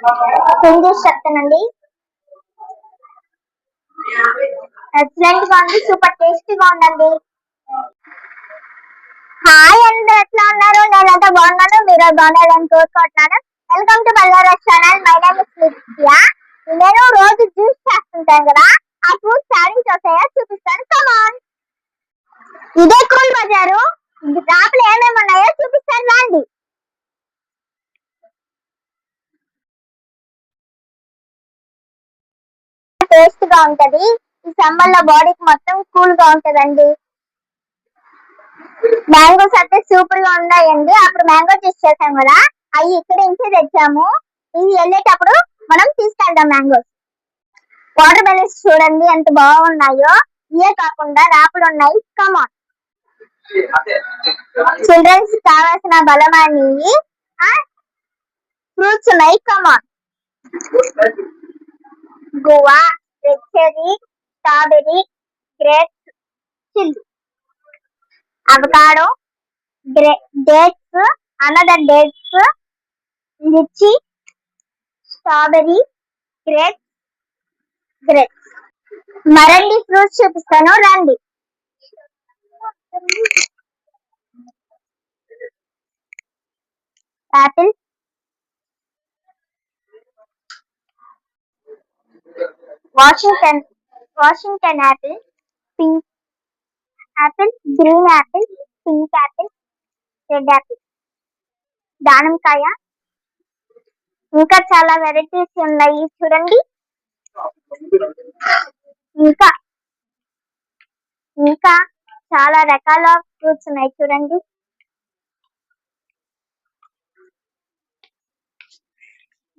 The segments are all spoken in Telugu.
జ్యూస్ చెప్తానండి. ఎక్సలెంట్ గా ఉంది, సూపర్ టేస్టీగా ఉందండి. హాయ్ అందరూ, ఎట్లా ఉన్నారు? నేనైతే బాగున్నాను, మీరు బాగున్నారని కోరుకుంటున్నాను. Welcome to Ballara channel. My name is Nithya. నేను రోజు జ్యూస్ చేస్తుంటాను కదా, ఆ ఫ్రూట్స్ యాడింగ్ వస్తాయో చూపిస్తాను. కమాన్. ఇదే కూల్ బజారు, లోపల ఏమేమి ఉన్నాయో చూపిస్తాను రండి. టేస్ట్ గా ఉంటది. ఈ సమ్మర్ లో బాడీకి మొత్తం కూల్ గా ఉంటదండి. మ్యాంగోస్ అయితే సూపర్ గా ఉన్నాయండి. అప్పుడు మ్యాంగో జ్యూస్ చేసాం కదా, అవి ఇక్కడ నుంచి తెచ్చాము. ఇది వెళ్ళేటప్పుడు మనం తీసుకెళ్దాం మ్యాంగోస్. వాటర్ మెలన్స్ చూడండి ఎంత బాగున్నాయో. ఇవే కాకుండా రాపులు ఉన్నాయి. కమాన్. చిల్డ్రన్స్ కావాల్సిన బలమైనవి ఫ్రూట్స్ ఉన్నాయి. Come on. Guava, red cherry, strawberry, grapes, chilli, avocado, dates, another dates, lychee, strawberry, grapes, మరండి ఫ్రూట్స్ చూపిస్తాను రండి. Apple, Washington apple, pink apple, green apple, pink apple, red apple, దానిమ్మకాయ, ఇంకా చాలా వెరైటీస్ ఉన్నాయి చూడండి. ఇంకా ఇంకా చాలా రకాల ఫ్రూట్స్ ఉన్నాయి చూడండి.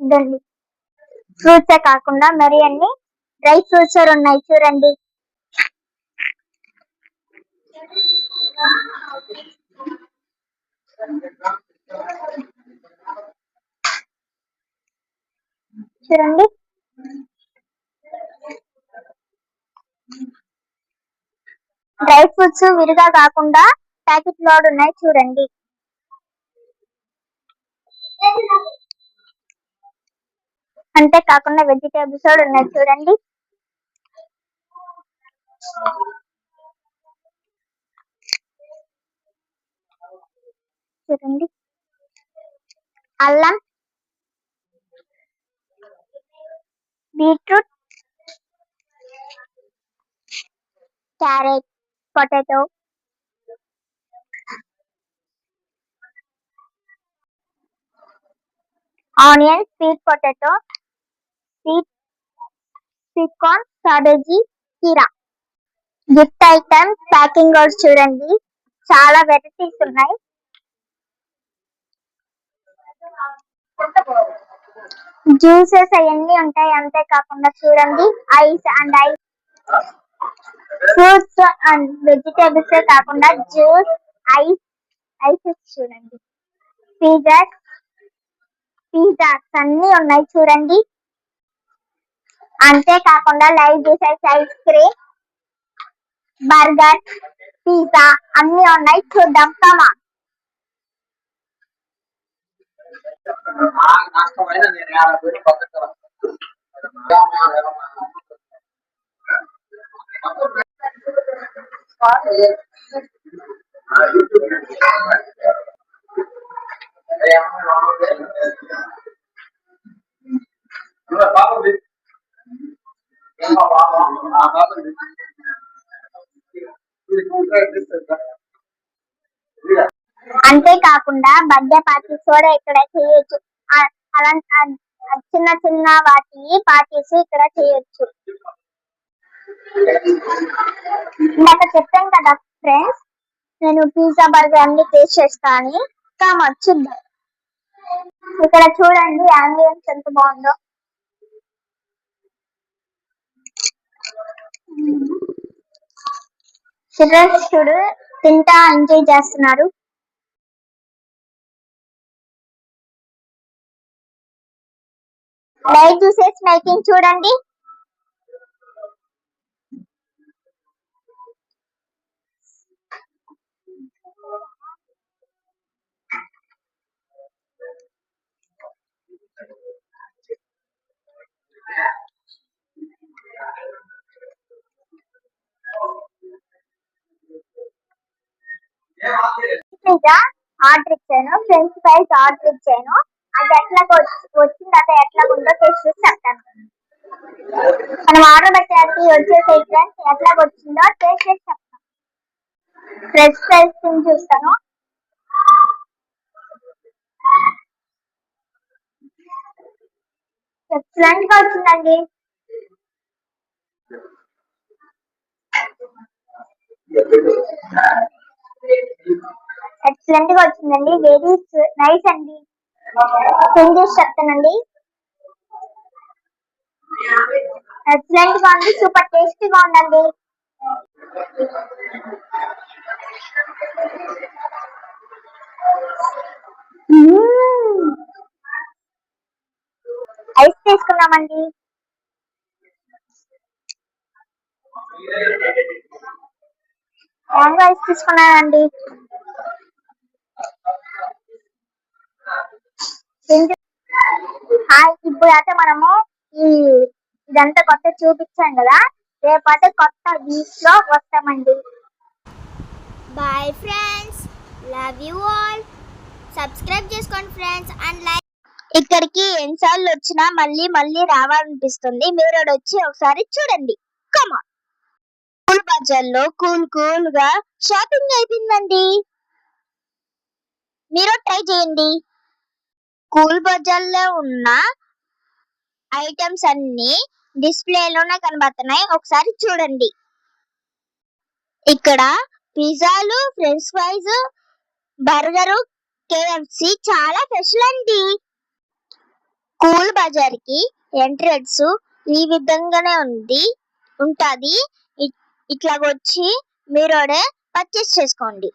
ఇదండి, ఫ్రూట్సే కాకుండా మరి అన్ని డ్రై ఫ్రూట్స్ ఉన్నాయి చూడండి. చూడండి, డ్రై ఫ్రూట్స్ విడిగా కాకుండా ప్యాకెట్ లోడ్ ఉన్నాయి చూడండి. అంతేకాకుండా వెజిటేబుల్స్ కూడా ఉన్నాయి చూడండి. చూడండి, అల్లం, beetroot, carrot, potato, onion, sweet potato, sweet corn, cabbage, కీరా. గిఫ్ట్ ఐటమ్ ప్యాకింగ్ కూడా చూడండి, చాలా వెరైటీస్ ఉన్నాయి. జ్యూసెస్ అవన్నీ ఉంటాయి. అంతేకాకుండా చూడండి, ice and ice fruits and vegetables కాకుండా జ్యూస్, ఐసెస్ చూడండి. పిజ్జాస్ అన్ని ఉన్నాయి చూడండి. అంతేకాకుండా live juices, ice cream, burger, pizza అన్ని ఉన్నాయి చూద్దాం. కమా. అంతేకాకుండా బర్త్డే పార్టీస్ కూడా ఇక్కడ చేయొచ్చు. అలా చిన్న చిన్న వాటి పార్టీస్ ఇక్కడ చేయొచ్చు. ఇందాక చెప్పాను కదా ఫ్రెండ్స్, నేను పిజ్జా బర్గర్ అన్ని టేస్ట్ చేస్తాను. చూద్దాం. ఇక్కడ చూడండి అంబియన్స్ ఎంత బాగుందో. చిల్డ్రన్స్ చూడు తింటా ఎంజాయ్ చేస్తున్నారు. లైవ్ జ్యూసెస్ మేకింగ్ చూడండి. ఆర్డర్ ఇచ్చాను, ఫ్రెంచ్ ఫ్రైస్ ఆర్డర్ ఇచ్చాను. అది ఎట్లా వచ్చింది, అది ఎట్లా ఉందో టేస్ట్ చేసి చెప్తాను. మనం ఆర్డర్ పెట్టడానికి వచ్చేసి ఫ్రెండ్స్ ఎట్లా వచ్చిందో టేస్ట్ చేసి చెప్తాను. ఫ్రెంచ్ ఫ్రైస్ తిని చూస్తాను. ఎక్సలెంట్ గా వచ్చిందండి. ఎక్సలెంట్ గా వచ్చిందండి. వెరీ నైస్ అండి. తిని చూసి చెప్తానండి. ఎక్సలెంట్ గా ఉంది, సూపర్ టేస్టీగా ఉందండి. ఐస్ తీసుకున్నామండి. మ్యాంగో ఐస్ తీసుకున్నానండి. ఇప్పుడు అయితే మనము ఇదంతా కొత్త చూపించాం కదా, రేపైతే కొత్త వీక్ లో వస్తామండి. Bye friends, love you all. Subscribe చేసుకోండి ఫ్రెండ్స్ అండ్ లైక్. ఇక్కడికి ఎన్నిసార్లు వచ్చినా మళ్ళీ మళ్ళీ రావాలనిపిస్తుంది. మీరు వచ్చి ఒకసారి చూడండి. కమాన్. కూల్ బజార్లో కూల్ గా షాపింగ్ అయిపోయిందండి. మీరు ట్రై చేయండి. కూల్ బజార్లో ఉన్న ఐటమ్స్ అన్ని డిస్ప్లేలోనే కనబడుతున్నాయి, ఒకసారి చూడండి. ఇక్కడ పిజ్జాలు, ఫ్రెంచ్ ఫ్రైస్, బర్గరు, KFC చాలా స్పెషల్ అండి. కూల్ బజార్ కి ఎంట్రన్స్ ఈ విధంగానే ఉంటది. ఇట్లా వచ్చి మీరు పర్చేస్ చేసుకోండి.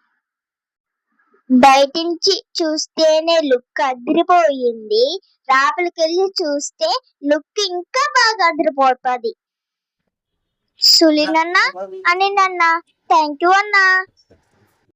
బయట నుంచి చూస్తేనే లుక్ అదిరిపోయింది, లోపలికి వెళ్ళి చూస్తే లుక్ ఇంకా బాగా అదిరిపోతుంది. సులినన్న అని నన్న థ్యాంక్ యూ అన్నా.